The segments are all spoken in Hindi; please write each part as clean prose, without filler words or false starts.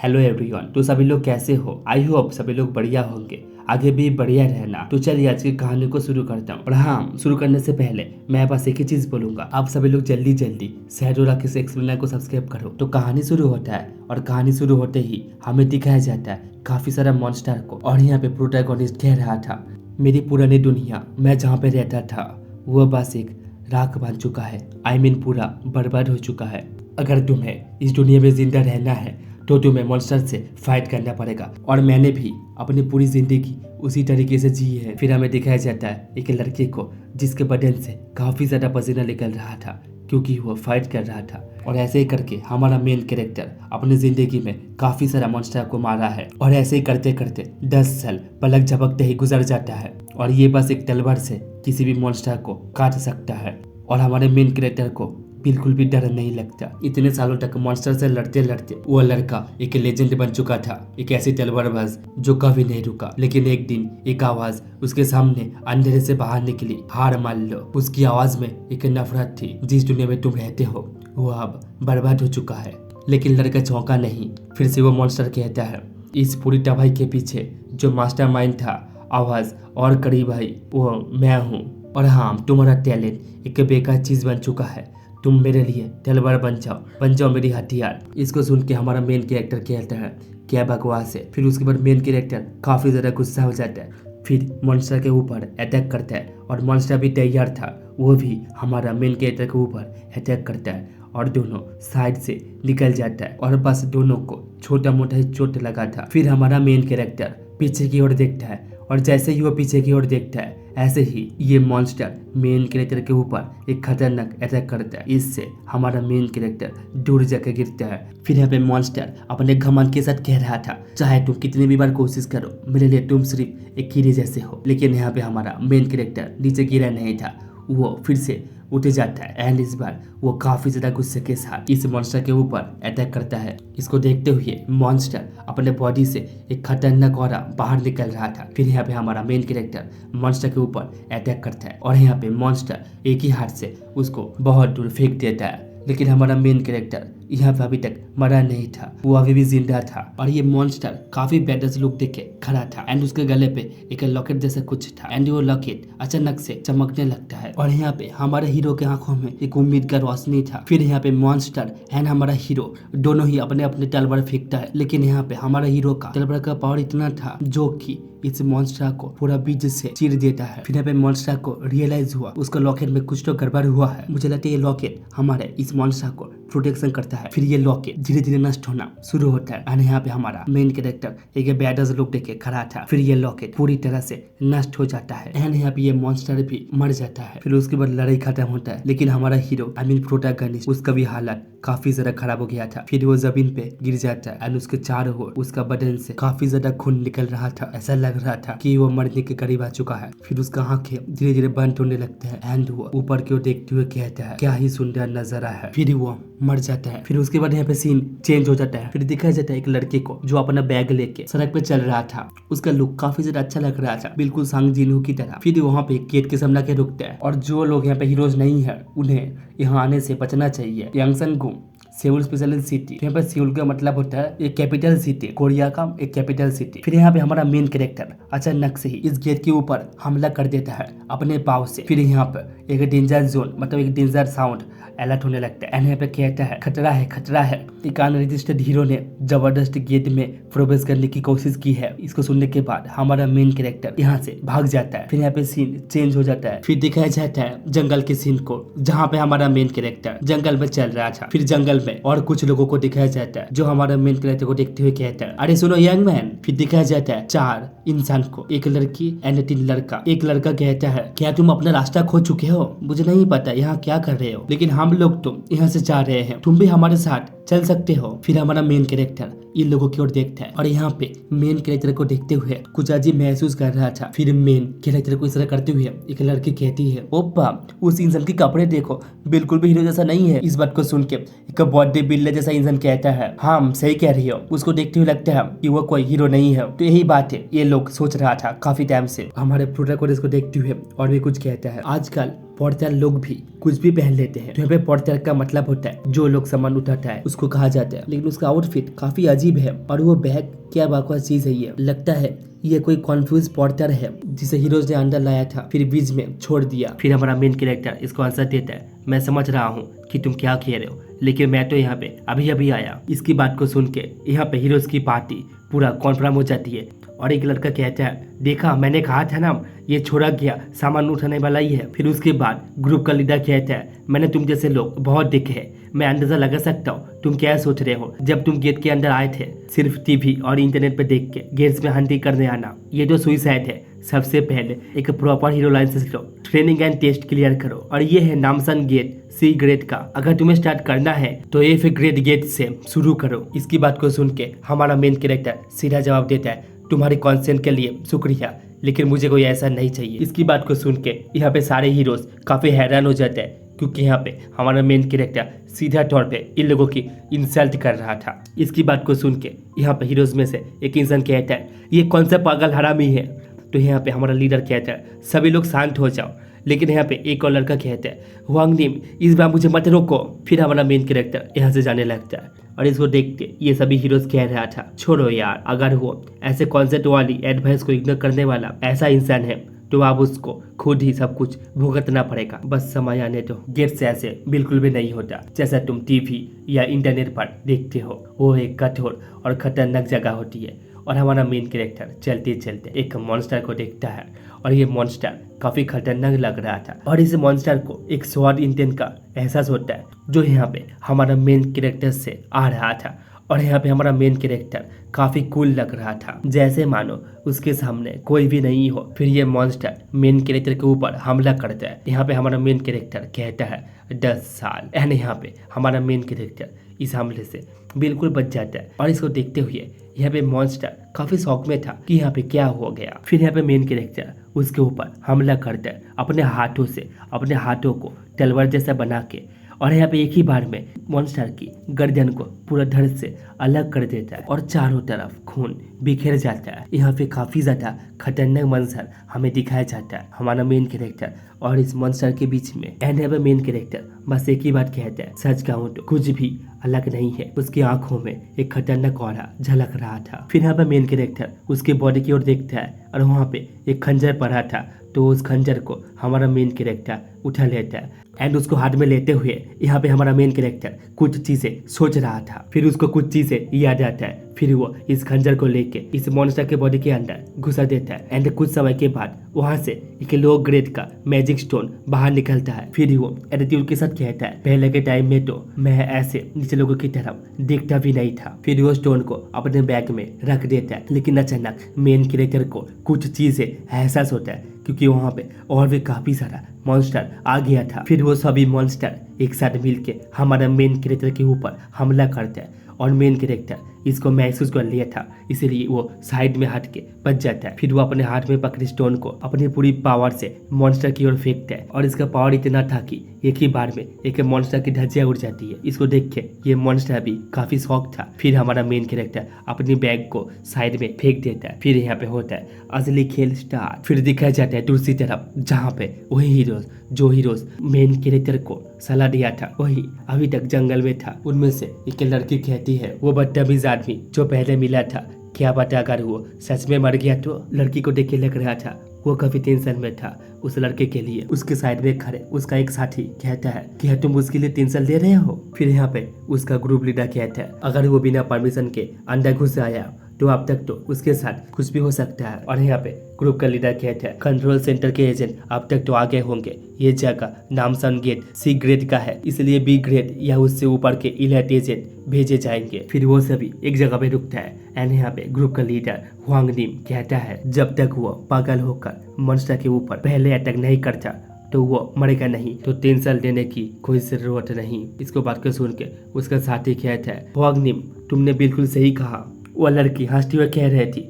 Hello everyone. तो सभी लोग कैसे हो? आई होप सभी लोग बढ़िया होंगे, आगे भी बढ़िया रहना। तो चलिए आज की कहानी को शुरू करता हूँ। और हाँ, शुरू करने से पहले मैं बस एक ही चीज बोलूंगा, आप सभी लोग जल्दी जल्दी सहजोरा किस एक्सप्लेनर को सब्सक्राइब करो। तो कहानी शुरू होता है और कहानी शुरू होते ही हमें दिखाया जाता है काफी सारा मॉन्स्टर को। और यहाँ पे प्रोटैगनिस्ट कह रहा था, मेरी पुरानी दुनिया, मैं जहाँ पे रहता था वो बस एक राख बन चुका है। आई मीन पूरा बर्बाद हो चुका है। अगर तुम्हें इस दुनिया में जिंदा रहना है तो तुम्हें मॉन्स्टर से फाइट करना पड़ेगा। और मैंने भी अपनी पूरी जिंदगी उसी तरीके से जी है। फिर हमें दिखाया जाता है एक लड़के को जिसके बदन से काफी ज्यादा पसीना निकल रहा था क्योंकि वो फाइट कर रहा था। और ऐसे ही करके हमारा मेन कैरेक्टर अपनी जिंदगी में काफी सारा मॉन्स्टर को मारा है। और ऐसे ही करते करते 10 साल पलक झपकते ही गुजर जाता है। और ये बस एक तलवार से किसी भी मॉन्स्टर को काट सकता है। और हमारे मेन कैरेक्टर को बिल्कुल भी डर नहीं लगता। इतने सालों तक मॉन्स्टर से लड़ते लड़ते वो लड़का एक लेजेंड बन चुका था, एक ऐसी तलवारबाज जो कभी नहीं रुका। लेकिन एक दिन एक आवाज उसके सामने अंधेरे से बाहर निकली, हार मान लो। उसकी आवाज में एक नफरत थी। जिस दुनिया में तुम रहते हो वो अब बर्बाद हो चुका है। लेकिन लड़का चौंका नहीं। फिर से वो मॉन्स्टर कहता है, इस पूरी तबाही के पीछे जो मास्टरमाइंड था, आवाज और करीब आई, वो मैं हूँ। और हाँ, तुम्हारा टैलेंट एक बेकार चीज बन चुका है। तुम मेरे लिए तलवार बन जाओ मेरी हथियार। इसको सुन के हमारा मेन कैरेक्टर कहता है, क्या बकवास है। फिर उसके बाद मेन कैरेक्टर काफी ज्यादा गुस्सा हो जाता है। फिर मॉन्स्टर के ऊपर अटैक करता है। और मॉन्स्टर भी तैयार था, वो भी हमारा मेन कैरेक्टर के ऊपर अटैक करता है। और दोनों साइड से निकल जाता है और बस दोनों को छोटा मोटा ही चोट लगा था। फिर हमारा मेन कैरेक्टर पीछे की ओर देखता है। और जैसे ही वो पीछे की ओर देखता है, ऐसे ही ये मॉन्स्टर मेन कैरेक्टर के ऊपर एक खतरनाक अटैक करता है। इससे हमारा मेन कैरेक्टर दूर जाकर गिरता है। फिर यहाँ पे मॉन्स्टर अपने घमंड के साथ कह रहा था, चाहे तुम कितनी भी बार कोशिश करो, मेरे लिए तुम सिर्फ एक कीड़े जैसे हो। लेकिन यहाँ पे हमारा मेन कैरेक्टर नीचे गिरा नहीं था, वो फिर से उठ जाता है। एंड इस बार वो काफी ज्यादा गुस्से के साथ इस मॉन्स्टर के ऊपर अटैक करता है। इसको देखते हुए मॉन्स्टर अपने बॉडी से एक खतरनाक ऑरा बाहर निकल रहा था। फिर यहाँ पे हमारा मेन कैरेक्टर मॉन्स्टर के ऊपर अटैक करता है। और यहाँ पे मॉन्स्टर एक ही हाथ से उसको बहुत दूर फेंक देता है। लेकिन हमारा मेन कैरेक्टर यहाँ पे अभी तक मरा नहीं था, वो अभी भी जिंदा था। और ये मॉन्स्टर काफी बेडस लुक देके खड़ा था। एंड उसके गले पे एक लॉकेट जैसा कुछ था। एंड वो लॉकेट अचानक से चमकने लगता है। और यहाँ पे हमारे हीरो के आंखों में एक उम्मीद का रोशनी था। फिर यहाँ पे मॉन्स्टर एंड हमारा हीरो दोनों ही अपने अपने तलवार फेंकता है। लेकिन यहाँ पे हमारा हीरो का तलवार का पावर इतना था जो कि इस मॉन्स्टर को पूरा बीच से चीर देता है। फिर यहाँ पे मॉन्स्टर को रियलाइज हुआ उसका लॉकेट में कुछ तो गड़बड़ हुआ है। मुझे लगता है ये लॉकेट हमारे इस मॉन्स्टर को प्रोटेक्शन करता है। फिर ये लॉकेट धीरे धीरे नष्ट होना शुरू होता है। और यहाँ पे हमारा मेन कैरेक्टर एक बैडस लुक देके खड़ा था। फिर ये लॉकेट पूरी तरह से नष्ट हो जाता है। एंड यहाँ पे ये मॉन्स्टर भी मर जाता है। फिर उसके बाद लड़ाई खत्म होता है। लेकिन हमारा हीरो आई मीन प्रोटैगनिस्ट, उसका भी हालत काफी ज्यादा खराब हो गया था। फिर वो जमीन पे गिर जाता है। एंड उसके चारों ओर उसका बदन से काफी ज्यादा खून निकल रहा था। ऐसा लग रहा था कि वो मरने के करीब आ चुका है। फिर उसका आंखें धीरे धीरे बंद होने लगते हैं। एंड वो ऊपर की ओर देखते हुए कहता है, क्या ही सुंदर नजारा है। फिर वो मर जाता है। फिर उसके बाद यहाँ पे सीन चेंज हो जाता है। फिर दिखाया जाता है एक लड़के को जो अपना बैग लेके सड़क पे चल रहा था। उसका लुक काफी ज्यादा अच्छा लग रहा था, बिल्कुल सांग जिन्हू की तरह। फिर वहाँ पे गेट के सामने के रुकता है। और जो लोग यहाँ पे हीरोज नहीं है उन्हें यहाँ आने से बचना चाहिए। यांगसन गुम सेउल स्पेशल सिटी, यहाँ पर सेउल का मतलब होता है एक कैपिटल सिटी, कोरिया का एक कैपिटल सिटी। फिर यहाँ पे हमारा मेन कैरेक्टर अचानक से ही इस गेट के ऊपर हमला कर देता है अपने पाव से। फिर यहाँ पर एक डेंजर जोन मतलब एक डेंजर साउंड अलर्ट होने लगता है। यहाँ पे कहता है, खतरा है, खतरा है। एक अनरजिस्टर्ड हीरो ने जबरदस्त गेट में प्रवेश करने की कोशिश की है। इसको सुनने के बाद हमारा मेन कैरेक्टर यहाँ से भाग जाता है। फिर यहाँ पे सीन चेंज हो जाता है। फिर दिखाया जाता है जंगल के सीन को, जहाँ पे हमारा मेन कैरेक्टर जंगल में चल रहा था। फिर जंगल में और कुछ लोगों को दिखाया जाता है जो हमारा मेन कैरेक्टर को देखते हुए कहता है, अरे सुनो यंग मैन। फिर दिखाया जाता है 4 इंसान को, एक लड़की एंड 3 लड़का। एक लड़का कहता है, क्या तुम अपना रास्ता खो चुके हो? मुझे नहीं पता यहाँ क्या कर रहे हो, लेकिन हम लोग तो यहाँ से जा रहे हैं, तुम भी हमारे साथ चल सकते हो। फिर हमारा मेन कैरेक्टर इन लोगों की ओर देखता है। और यहाँ पे मेन कैरेक्टर को देखते हुए कुछ अजीब महसूस कर रहा था। फिर मेन कैरेक्टर को इस तरह करते हुए एक लड़की कहती है, ओप्पा उस इंसान के कपड़े देखो, बिल्कुल भी हीरो जैसा नहीं है। इस बात को सुन के एक बॉडी बिल्डर जैसा इंसान कहता है, हाँ सही कह रही हो। उसको देखते हुए लगता है कि वो कोई हीरो नहीं है। तो यही बात है ये लोग सोच रहा था काफी टाइम से। हमारे प्रोटैगनिस्ट को देखते हुए और भी कुछ कहता है, आजकल पोर्टर लोग भी कुछ भी पहन लेते हैं। तो यहाँ पे पोर्टर का मतलब होता है जो लोग सामान उठाता है उसको कहा जाता है। लेकिन उसका आउटफिट काफी अजीब है और वो बैग क्या बकवास चीज है। ये लगता है ये कोई कॉन्फ्यूज पोर्टर है जिसे हीरोज ने अंदर लाया था फिर बीच में छोड़ दिया। फिर हमारा मेन कैरेक्टर इसको आंसर देता है, मैं समझ रहा हूँ कि तुम क्या कह रहे हो, लेकिन मैं तो यहाँ पे अभी अभी आया। इसकी बात को सुन के यहाँ पे हीरोज की पार्टी पूरा कॉन्फर्म हो जाती है और एक लड़का कहता है, देखा मैंने कहा था ना ये छोड़ा गया सामान उठाने वाला ही है। फिर उसके बाद ग्रुप का लीडर कहता है, मैंने तुम जैसे लोग बहुत देखे हैं, मैं अंदाजा लगा सकता हूँ तुम क्या सोच रहे हो। जब तुम गेट के अंदर आए थे सिर्फ टीवी और इंटरनेट पे देख के गेट्स में हंटिंग करने आना, ये तो सुइसाइड है। सबसे पहले एक प्रॉपर हीरो लाइसेंस लो, ट्रेनिंग एंड टेस्ट क्लियर करो, और ये है नामसन गेट सी ग्रेड का। अगर तुम्हें स्टार्ट करना है तो एफ ग्रेड गेट से शुरू करो। इसकी बात को सुन के हमारा मेन कैरेक्टर सीधा जवाब देता है, तुम्हारी कॉन्सेंट के लिए शुक्रिया, लेकिन मुझे कोई ऐसा नहीं चाहिए। इसकी बात को सुन के यहाँ पे सारे हीरोज काफी हैरान हो जाते हैं क्योंकि यहाँ पे हमारा मेन कैरेक्टर सीधा तौर पे इन लोगों की इंसल्ट कर रहा था। इसकी बात को सुन के यहाँ पे हीरोज में से एक इंसान कहता है, ये कौन सा पागल हरामी है। तो यहाँ पे हमारा लीडर कहता है, सभी लोग शांत हो जाओ। लेकिन यहाँ पे एक और लड़का कहता है, हुआंग निम इस बार मुझे मत रोको। फिर हमारा मेन कैरेक्टर यहाँ से जाने लगता है और इसको देख के ये सभी हीरोज कह रहा था, छोड़ो यार, अगर वो ऐसे कॉन्सेप्ट वाली एडवाइस को इग्नोर करने वाला ऐसा इंसान है तो अब उसको खुद ही सब कुछ भुगतना पड़ेगा। बस समय आने दो। गेट से ऐसे बिल्कुल भी नहीं होता जैसा तुम टीवी या इंटरनेट पर देखते हो। वो एक कठोर और खतरनाक जगह होती है। और हमारा मेन कैरेक्टर चलते चलते एक मॉन्स्टर को देखता है और ये मॉन्स्टर काफी खतरनाक लग रहा था और इस मॉन्स्टर को एक स्वाद इंटेंट का एहसास होता है जो यहाँ पे हमारा मेन कैरेक्टर से आ रहा था। और यहाँ पे हमारा मेन कैरेक्टर काफी कूल लग रहा था, जैसे मानो उसके सामने कोई भी नहीं हो। फिर ये मॉन्स्टर मेन कैरेक्टर के ऊपर हमला करता है। यहाँ पे हमारा मेन कैरेक्टर कहता है 10 साल। एंड यहाँ पे हमारा मेन कैरेक्टर इस हमले से बिल्कुल बच जाता है और इसको देखते हुए यहाँ पे मॉन्स्टर काफी शौक में था कि यहाँ पे क्या हो गया। फिर यहाँ पे मेन कैरेक्टर उसके ऊपर हमला करता है अपने हाथों से, अपने हाथों को तलवार जैसा बना के, और यहाँ पे एक ही बार में मॉन्स्टर की गर्दन को पूरा धड़ से अलग कर देता है और चारों तरफ खून बिखेर जाता है। यहाँ पे काफी ज्यादा खतरनाक मंजर हमें दिखाया जाता है हमारा मेन कैरेक्टर और इस मॉन्स्टर के बीच में। एंड यहाँ पे मेन कैरेक्टर बस एक ही बात कहता है, सच कहूँ तो कुछ भी अलग नहीं है। उसकी आंखों में एक खतरनाक ऑरा झलक रहा था। फिर यहाँ पे मेन कैरेक्टर उसके बॉडी की ओर देखता है और वहाँ पे एक खंजर पड़ा था, तो उस खंजर को हमारा मेन कैरेक्टर उठा लेता है एंड उसको हाथ में लेते हुए यहाँ पे हमारा मेन कैरेक्टर कुछ चीजें सोच रहा था। फिर उसको कुछ चीजें याद आता है। फिर वो इस खंजर को लेके इस मॉन्स्टर के बॉडी के अंदर घुसा देता है एंड कुछ समय के बाद वहां से एक लो ग्रेड का मैजिक स्टोन बाहर निकलता है। फिर वो एटीट्यूड के साथ कहता है, पहले के टाइम में तो मैं ऐसे नीचे लोगों की तरफ देखता भी नहीं था। फिर वो स्टोन को अपने बैग में रख देता है। लेकिन अचानक मेन कैरेक्टर को कुछ चीजें एहसास होता है क्योंकि वहाँ पे और भी काफी सारा मॉन्स्टर आ गया था। फिर वो सभी मॉन्स्टर एक साथ मिलके हमारा मेन कैरेक्टर के ऊपर हमला करता है और मेन कैरेक्टर इसको महसूस कर लिया था, इसलिए वो साइड में हट के बच जाता है। फिर वो अपने हाथ में पकड़ी स्टोन को अपनी पूरी पावर से मॉन्स्टर की ओर फेंकता है और इसका पावर इतना था कि एक ही बार में एक मॉन्स्टर की धज्जियां उड़ जाती है। इसको देख के ये मॉन्स्टर भी काफी शौक था। फिर हमारा मेन कैरेक्टर अपनी बैग को साइड में फेंक देता है। फिर यहाँ पे होता है असली खेल स्टार्ट। फिर दिखाया जाता है दूसरी तरफ जहाँ पे वही हीरोज मेन कैरेक्टर को सलाह दिया था वही अभी तक जंगल में था। उनमें से एक लड़की कहती है, वो बदतमीज आदमी जो पहले मिला था, क्या पता अगर वो सच में मर गया तो। लड़की को देख के लग रहा था वो काफी टेंशन में था उस लड़के के लिए। उसके साइड में खड़े उसका एक साथी कहता है, क्या तुम उसके लिए टेंशन ले रहे हो। फिर यहाँ पे उसका ग्रुप लीडर कहता है, अगर वो बिना परमिशन के अंदर घुस आया तो अब तक तो उसके साथ कुछ भी हो सकता है। और यहाँ पे ग्रुप का लीडर कहता है, कंट्रोल सेंटर के एजेंट अब तक तो आगे होंगे। ये जगह नामसन गेट सी ग्रेड का है, इसलिए बी ग्रेड या उससे ऊपर के इलाइट एजेंट भेजे जाएंगे। फिर वो सभी एक जगह पे रुकता है एंड यहाँ पे ग्रुप का लीडर हुआंग निम कहता है, जब तक वो पागल होकर मॉन्स्टर के ऊपर पहले अटैक नहीं करता तो वो मरेगा नहीं, तो टेंशन लेने की कोई जरूरत नहीं। इसको बात को सुन के उसका साथी कहता है, हुआंग निम तुमने बिल्कुल सही कहा। वो लड़की हंसती हुए कह रही थी,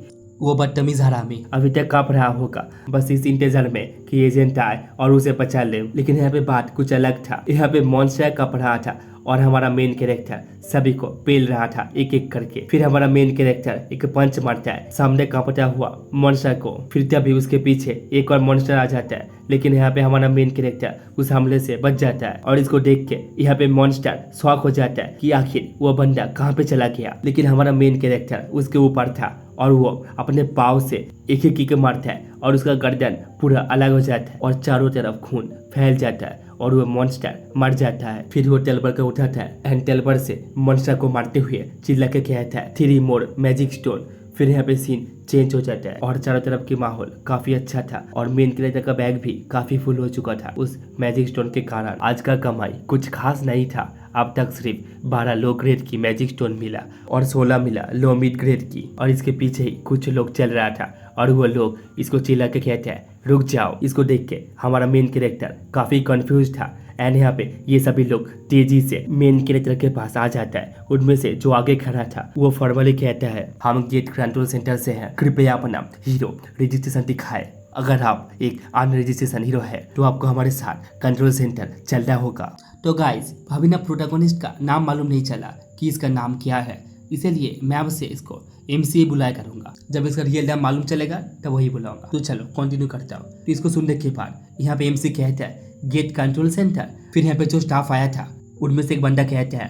वो बदतमीज हरामी अभी तक कांप रहा होगा बस इस इंतजार में कि एजेंट आए और उसे बचा ले। लेकिन यहाँ पे बात कुछ अलग था। यहाँ पे मॉन्स्टर कांप रहा था और हमारा मेन कैरेक्टर सभी को पेल रहा था एक एक करके। फिर हमारा मेन कैरेक्टर एक पंच मारता है सामने कांपता हुआ मॉन्स्टर को। फिर तभी उसके पीछे एक और मॉन्स्टर आ जाता है, लेकिन यहाँ पे हमारा मेन कैरेक्टर उस हमले से बच जाता है। और इसको देख के यहाँ पे मॉन्स्टर शॉक हो जाता है कि आखिर वो बंदा कहाँ पे चला गया। लेकिन हमारा मेन कैरेक्टर उसके ऊपर था और वो अपने पाँव से एक एक किक मारता है और उसका गर्दन पूरा अलग हो जाता है और चारों तरफ खून फैल जाता है और वो मॉन्स्टर मर जाता है। फिर वो टेलबर को उठाता है एंड टेलबर से मॉन्स्टर को मारते हुए चिल्ला के कहता है 3 मोर मैजिक स्टोन। फिर यहाँ पे सीन चेंज हो जाता है और चारों तरफ की माहौल काफी अच्छा था और मेन कैरेक्टर का बैग भी काफी फुल हो चुका था उस मैजिक स्टोन के कारण। आज का कमाई कुछ खास नहीं था, अब तक सिर्फ 12 लो ग्रेड की मैजिक स्टोन मिला और 16 मिला लो मिड ग्रेड की। और इसके पीछे ही कुछ लोग चल रहा था और वो लोग इसको चिल्ला के कहते हैं रुक जाओ। इसको देख के हमारा मेन कैरेक्टर काफी कंफ्यूज था एंड यहाँ पे ये सभी लोग तेजी से मेन कैरेक्टर के पास आ जाता है। उनमें से जो आगे खड़ा था वो फॉर्मली कहता है हम गेट कंट्रोल सेंटर से हैं, कृपया अपना हीरो रजिस्ट्रेशन दिखाए। अगर आप एक अनरजिस्ट्रेशन हीरो है तो आपको हमारे साथ कंट्रोल सेंटर चलना होगा। तो गाइस अभी ना प्रोटोगोनिस्ट का नाम मालूम नहीं चला कि इसका नाम क्या है, इसीलिए मैं आपसे इसको MC बुलाया करूंगा। जब इसका रियल नाम मालूम चलेगा तब वही बुलाऊंगा। तो चलो कंटिन्यू करता हूँ। तो इसको सुनने के बाद यहाँ पे MC कहता है गेट कंट्रोल सेंटर। फिर यहाँ पे जो स्टाफ आया था उनमें से एक बंदा कहता है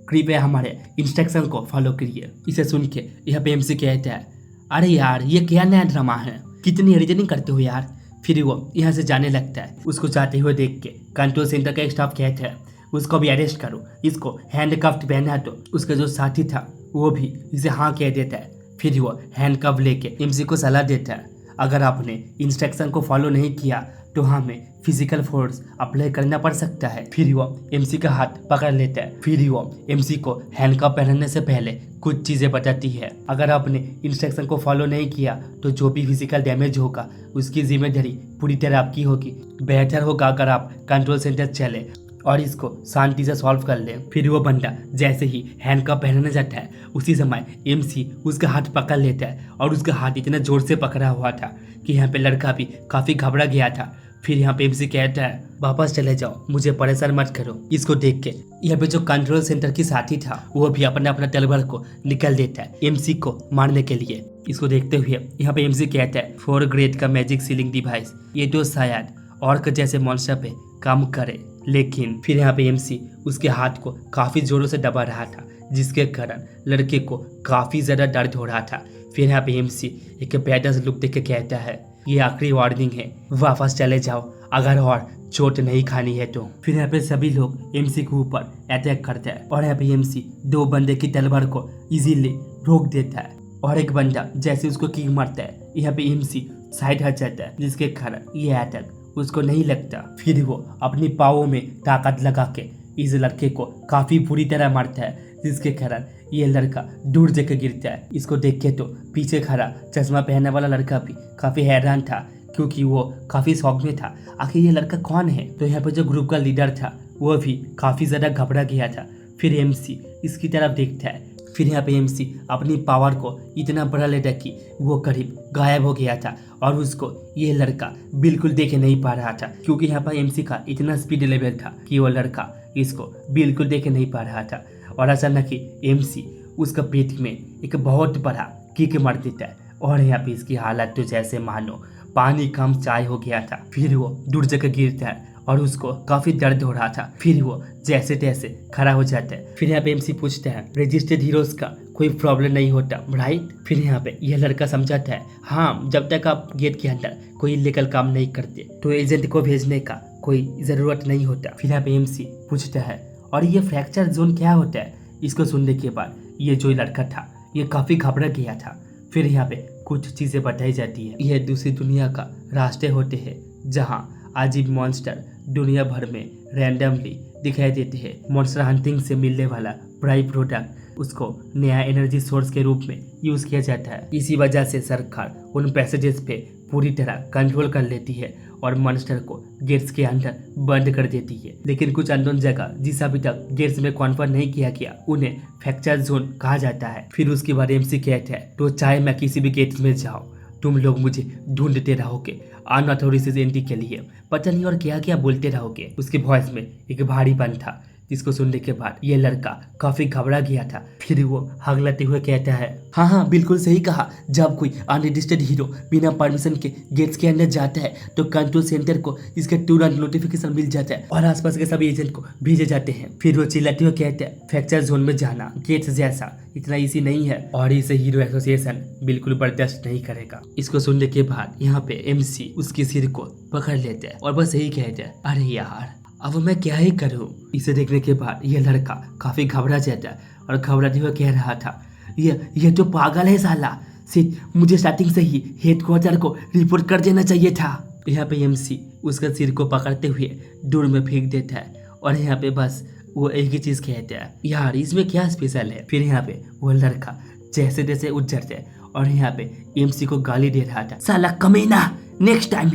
कृपया हमारे इंस्ट्रक्शन को फॉलो करिए। इसे सुन के यहाँ पे MC कहता है अरे यार ये क्या नया ड्रामा है, कितनी रीजनिंग करते हो यार। फिर वो यहाँ से जाने लगता है। उसको जाते हुए देख के कंट्रोल सेंटर का एक स्टाफ कहता है उसको भी अरेस्ट करो, इसको हैंडकफ्ड पहना। तो उसका जो साथी था वो भी इसे हाँ कह देता है। फिर वो हैंडकफ लेके MC को सलाह देता है अगर आपने इंस्ट्रक्शन को फॉलो नहीं किया तो हमें फिजिकल फोर्स अप्लाई करना पड़ सकता है। फिर वो MC का हाथ पकड़ लेता है। फिर वो MC को हैंडकफ पहनने से पहले कुछ चीज़ें बताती है। अगर आपने इंस्ट्रक्शन को फॉलो नहीं किया तो जो भी फिजिकल डैमेज होगा उसकी जिम्मेदारी पूरी तरह आपकी होगी। बेहतर होगा अगर आप कंट्रोल सेंटर चले और इसको शांति से सॉल्व कर ले। फिर वो बंदा जैसे ही हैंडकफ पहनने जाता है उसी समय MC उसका हाथ पकड़ लेता है और उसका हाथ इतना जोर से पकड़ा हुआ था कि यहाँ पे लड़का भी काफी घबरा गया था। फिर यहाँ पे MC कहता है वापस चले जाओ, मुझे परेशान मत करो। इसको देख के यहाँ पे जो कंट्रोल सेंटर की साथी था वो भी अपना अपना तलवार को निकल देता है MC को मारने के लिए। इसको देखते हुए यहाँ पे MC कहता है 4 ग्रेड का मैजिक सीलिंग डिवाइस, ये तो शायद ऑर्क जैसे मॉन्स्टर पे काम करे। लेकिन फिर यहाँ पे MC उसके हाथ को काफी जोरों से दबा रहा था जिसके कारण लड़के को काफी ज्यादा दर्द हो रहा था। फिर यहाँ पे MC एक बैडस लुक देख के कहता है ये आखिरी वार्निंग है, वापस चले जाओ अगर और चोट नहीं खानी है तो। फिर यहाँ पे सभी लोग MC के ऊपर अटैक करते हैं और यहाँ पे MC 2 बंदे की तलवार को इजीली रोक देता है और एक बंदा जैसे उसको किक मारता है यहाँ पे MC साइड हट जाता है जिसके कारण ये अटैक उसको नहीं लगता। फिर वो अपनी पाँवों में ताकत लगा के इस लड़के को काफी बुरी तरह मारता है जिसके कारण ये लड़का दूर जाकर गिरता है। इसको देख के तो पीछे खड़ा चश्मा पहनने वाला लड़का भी काफी हैरान था क्योंकि वो काफी शौक में था आखिर ये लड़का कौन है। तो यहाँ पे जो ग्रुप का लीडर था वो भी काफी ज्यादा घबरा गया था। फिर MC इसकी तरफ देखता है। फिर यहाँ पे MC अपनी पावर को इतना बढ़ा लेता कि वो करीब गायब हो गया था और उसको ये लड़का बिल्कुल देख नहीं पा रहा था क्योंकि यहाँ पर MC का इतना स्पीड लेवल था कि वो लड़का इसको बिल्कुल देख नहीं पा रहा था। और अचानक ही MC उसका पेट में एक बहुत बड़ा किक मार देता है और यहाँ पे इसकी हालत तो जैसे मानो पानी कम चाय हो गया था। फिर वो दूर जगह गिरता है और उसको काफी दर्द हो रहा था। फिर वो जैसे तैसे खड़ा हो जाता है। फिर यहाँ पे MC पूछता है रजिस्टर्ड हीरोज का कोई प्रॉब्लम नहीं होता राइट। फिर यहाँ पे यह लड़का समझाता है हाँ, जब तक आप गेट के अंदर कोई इलीगल काम नहीं करते तो एजेंट को भेजने का कोई जरूरत नहीं होता। फिर यहाँ पे MC पूछता है और ये फ्रैक्चर जोन क्या होता है। इसको सुनने के बाद ये जो लड़का था ये काफी घबरा गया था। फिर यहाँ पे कुछ चीजें बताई जाती है। यह दूसरी दुनिया का रास्ते होते हैं जहाँ अजीब मॉन्स्टर दुनिया भर में रैंडमली दिखाई देते हैं। मॉन्स्टर हंटिंग से मिलने वाला प्राई प्रोडक्ट उसको नया एनर्जी सोर्स के रूप में यूज किया जाता है। इसी वजह से सरकार उन पैसेजेस पे पूरी तरह कंट्रोल कर लेती है और मॉन्स्टर को गेट्स के अंदर बंद कर देती है। लेकिन कुछ अननोन जगह जिस अभी तक गेट्स में कन्फर्म नहीं किया गया उन्हें फ्रैक्चर जोन कहा जाता है। फिर उसके बाद MC कहता है तो चाहे मैं किसी भी गेट में जाऊँ तुम लोग मुझे ढूंढते रहोगे अनऑथोराइज्ड एंट्री के लिए, पता नहीं और क्या क्या बोलते रहोगे। उसके वॉइस में एक भारीपन था जिसको सुनने के बाद ये लड़का काफी घबरा गया था। फिर वो हगलाते हुए कहता है, हाँ बिल्कुल सही कहा, जब कोई अनरजिस्टर्ड हीरो बिना परमिशन के गेट्स के अंदर जाता है तो कंट्रोल सेंटर को इसका तुरंत नोटिफिकेशन मिल जाता है और आसपास के सभी एजेंट को भेजे जाते हैं। फिर वो चिल्लाते हुए कहते हैं, फ्रैक्चर जोन में जाना गेट्स जैसा इतना इजी नहीं है और इसे हीरो एसोसिएशन बिल्कुल बर्दाश्त नहीं करेगा। इसको सुनने के बाद यहाँ पे MC उसके सिर को पकड़ लेते हैं और बस यही कहते हैं, अरे यार अब मैं क्या ही करूं। इसे देखने के बाद ये लड़का काफी घबरा जाता है और घबराते हुए कह रहा था, ये तो पागल है साला, सिर्फ मुझे स्टार्टिंग से ही हेडक्वार्टर को रिपोर्ट कर देना चाहिए था। यहाँ पे MC उसका सिर को पकड़ते हुए दूर में फेंक देता है और यहाँ पे बस वो एक ही चीज कहता है, यार इसमें क्या स्पेशल है। फिर यहाँ पे वो लड़का जैसे तैसे उठ जाता है और यहाँ पे MC को गाली दे रहा था, साला कमीना, नेक्स्ट टाइम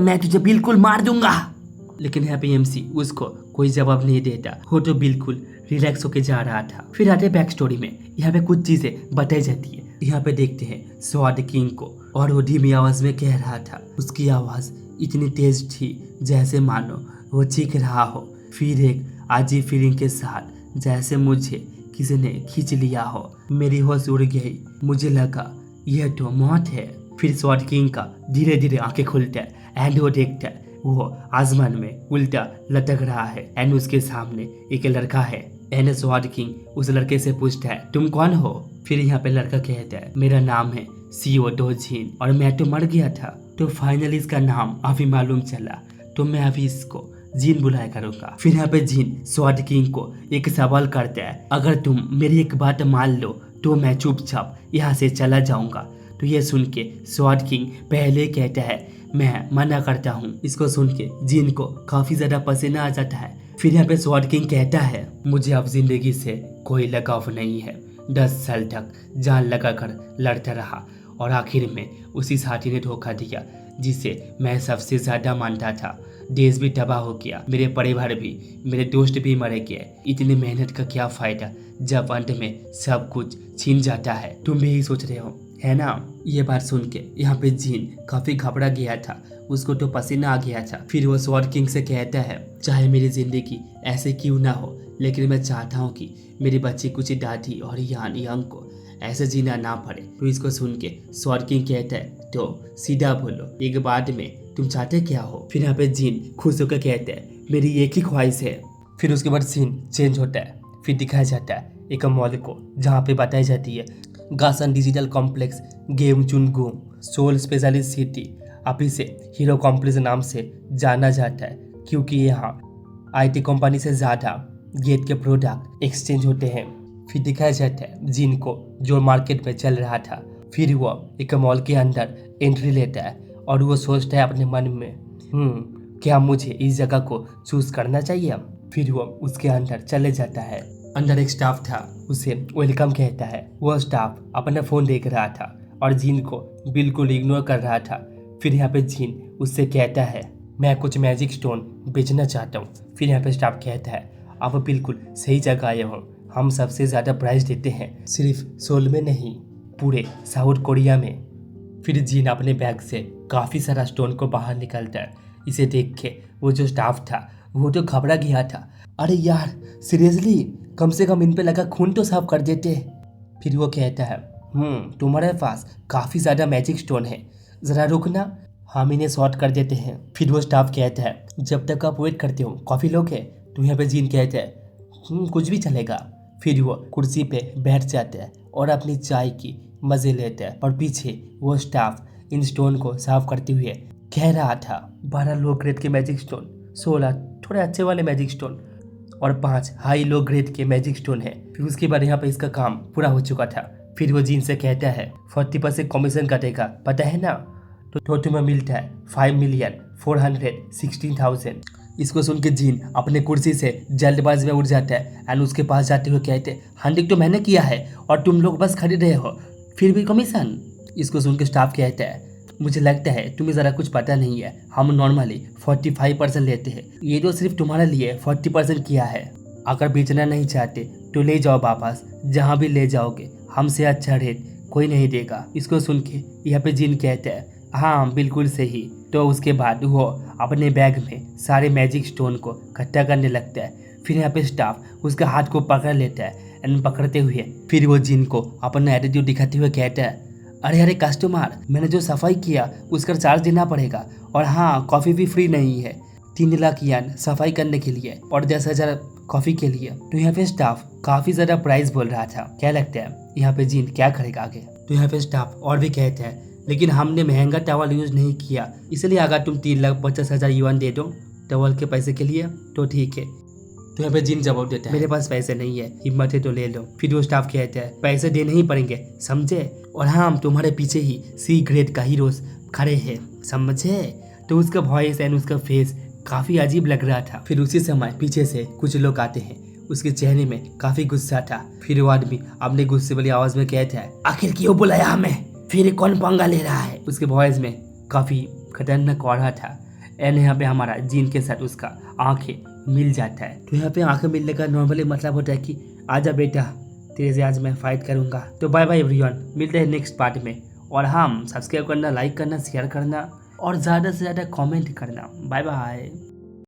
मैं तुझे बिल्कुल मार दूंगा। लेकिन यहाँ पे MC उसको कोई जवाब नहीं देता, वो तो बिल्कुल रिलैक्स होके जा रहा था। फिर आते बैक स्टोरी में, यहाँ पे कुछ चीजें बताई जाती है। यहाँ पे देखते हैं स्वॉर्ड किंग को और वो धीमी आवाज में कह रहा था। उसकी आवाज इतनी तेज थी जैसे मानो वो चीख रहा हो, फिर एक अजीब फीलिंग के साथ जैसे मुझे किसी ने खींच लिया हो। मेरी होश उड़ गई, मुझे लगा यह तो मौत है। फिर स्वॉर्ड किंग का धीरे धीरे आंखें खुलता है एंड वो देखता है वो आसमान में उल्टा लटक रहा है एंड उसके सामने एक लड़का है एंड स्वॉर्ड किंग उस लड़के से पूछता है, तुम कौन हो। फिर यहाँ पे लड़का कहता है, मेरा नाम है सीओ डोजिन और मैं तो मर गया था, तो फाइनली इसका नाम अभी मालूम चला, तो मैं अभी इसको जीन बुलाया करूंगा। फिर यहाँ पे जीन स्वॉर्ड किंग को एक सवाल करता है, अगर तुम मेरी एक बात मान लो तो मैं चुपचाप यहाँ से चला जाऊंगा। तो ये सुन के स्वॉर्ड किंग पहले कहता है, मैं मना करता हूँ। इसको सुन के जीन को काफी ज्यादा पसीना आ जाता है। फिर यहाँ पे स्वॉर्ड किंग कहता है, मुझे अब जिंदगी से कोई लगाव नहीं है। 10 साल तक जान लगाकर लड़ता रहा और आखिर में उसी साथी ने धोखा दिया जिसे मैं सबसे ज्यादा मानता था। देश भी तबाह हो गया, मेरे परिवार भी, मेरे दोस्त भी मरे गए। इतनी मेहनत का क्या फायदा जब अंत में सब कुछ छीन जाता है। तुम भी यही सोच रहे हो है ना। ये बात सुन के यहाँ पे जीन काफी घबरा गया था, उसको तो पसीना आ गया था। फिर वो स्वॉर्ड किंग से कहता है, चाहे मेरी जिंदगी ऐसे क्यों ना हो, लेकिन मैं चाहता हूँ कि मेरी बच्ची कुछ दादी और यान यंग को ऐसे जीना ना पड़े। तो इसको सुन के स्वॉर्ड किंग कहता है, तो सीधा बोलो एक बात में तुम चाहते क्या हो। फिर यहाँ पे जीन खुश होकर कहता है, मेरी एक ही ख्वाहिश है। फिर उसके बाद सीन चेंज होता है, फिर दिखाया जाता है एक मॉल को जहाँ पे बताई जाती है गासन डिजिटल कॉम्प्लेक्स गेम चुनगुम सोल स्पेशलिस्ट सिटी। अब इसे हीरो कॉम्प्लेक्स नाम से जाना जाता है क्योंकि यहाँ IT कंपनी से ज़्यादा गेट के प्रोडक्ट एक्सचेंज होते हैं। फिर दिखाया जाता है जिन को जो मार्केट में चल रहा था। फिर वो एक मॉल के अंदर एंट्री लेता है और वो सोचता है अपने मन में, क्या मुझे इस जगह को चूज करना चाहिए। फिर वो उसके अंदर चले जाता है। अंदर एक स्टाफ था, उसे वेलकम कहता है। वो स्टाफ अपना फोन देख रहा था और जीन को बिल्कुल इग्नोर कर रहा था। फिर यहाँ पे जीन उससे कहता है, मैं कुछ मैजिक स्टोन बेचना चाहता हूँ। फिर यहाँ पे स्टाफ कहता है, आप बिल्कुल सही जगह आए हो, हम सबसे ज़्यादा प्राइस देते हैं, सिर्फ सोल में नहीं पूरे साउथ कोरिया में। फिर जीन अपने बैग से काफ़ी सारा स्टोन को बाहर निकालता है। इसे देख के वो जो स्टाफ था वो तो घबरा गया था, अरे यार सीरियसली, कम से कम इन पे लगा खून तो साफ कर देते। फिर वो कहता है, तुम्हारे पास काफ़ी ज़्यादा मैजिक स्टोन है, ज़रा रुकना, हम इन्हें सॉर्ट कर देते हैं। फिर वो स्टाफ कहता है, जब तक आप वेट करते हो कॉफ़ी लोगे। तो यहाँ पे जीन कहता है, कुछ भी चलेगा। फिर वो कुर्सी पे बैठ जाता है और अपनी चाय की मज़े लेता है और पीछे वो स्टाफ इन स्टोन को साफ करते हुए कह रहा था, 12 लो ग्रेड के मैजिक स्टोन, 16 थोड़े अच्छे वाले मैजिक स्टोन और 5 हाई लो ग्रेड के मैजिक स्टोन है। फिर उसके बाद यहाँ पे इसका काम पूरा हो चुका था। फिर वो जीन से कहता है, 40% कमीशन कटेगा, पता है ना। तो तुम्हें मिलता है 5,416,000। इसको सुन के जीन अपने कुर्सी से जल्दबाजी में उठ जाता है एंड उसके पास जाते हुए कहते हैं, हंटिंग तो मैंने किया है और तुम लोग बस खरीद रहे हो, फिर भी कमीशन। इसको सुन के स्टाफ कहता है, मुझे लगता है तुम्हें ज़रा कुछ पता नहीं है, हम नॉर्मली 45% लेते हैं, ये तो सिर्फ तुम्हारे लिए 40% किया है। अगर बेचना नहीं चाहते तो ले जाओ वापस, जहाँ भी ले जाओगे हमसे अच्छा रेट कोई नहीं देगा। इसको सुन के यहाँ पे जीन कहता है, हाँ बिल्कुल सही। तो उसके बाद वो अपने बैग में सारे मैजिक स्टोन को इकट्ठा करने लगता है। फिर यहाँ पे स्टाफ उसके हाथ को पकड़ लेता है एंड पकड़ते हुए फिर वो जिन को अपना एटीट्यूड दिखाते हुए कहता है, अरे अरे कस्टमर, मैंने जो सफाई किया उसका चार्ज देना पड़ेगा, और हाँ कॉफ़ी भी फ्री नहीं है। 3 लाख यान सफाई करने के लिए और 10,000 कॉफ़ी के लिए। तो यहाँ पे स्टाफ काफ़ी ज़्यादा प्राइस बोल रहा था। क्या लगता है यहाँ पे जिन क्या करेगा आगे? तो यहाँ पे स्टाफ और भी कहते हैं, लेकिन हमने महंगा टॉवल यूज़ नहीं किया, इसलिए अगर तुम 3,50,000 युआन दे दो टॉवल के पैसे के लिए तो ठीक है। तो यहाँ पे जिन जवाब देता है, मेरे पास पैसे नहीं है, हिम्मत है तो ले लो। फिर वो स्टाफ कहते हैं, पैसे देने ही पड़ेंगे, समझे? और हाँ, हम तुम्हारे पीछे ही सी ग्रेड का हीरोज खड़े हैं, समझे? तो उसका वॉइस एंड उसका फेस काफ़ी अजीब लग रहा था। फिर उसी समय पीछे से कुछ लोग आते हैं, उसके चेहरे में काफ़ी गुस्सा था। फिर वो आदमी अपने गुस्से वाली आवाज़ में कहता है, आखिर क्यों बुलाया हमें? फिर कौन पंगा ले रहा है? उसके वॉइस में काफ़ी खतरनाक आ रहा था। एंड यहाँ पे हमारा जिन के साथ उसका आंखें मिल जाता है। तो यहाँ पे आंखें मिलने का नॉर्मली मतलब होता है कि आजा बेटा, तेरे से आज मैं फाइट करूँगा। तो बाय बाय एवरीवन, मिलते हैं नेक्स्ट पार्ट में। और हाँ, सब्सक्राइब करना, लाइक करना, शेयर करना और ज़्यादा से ज़्यादा कमेंट करना। Bye bye.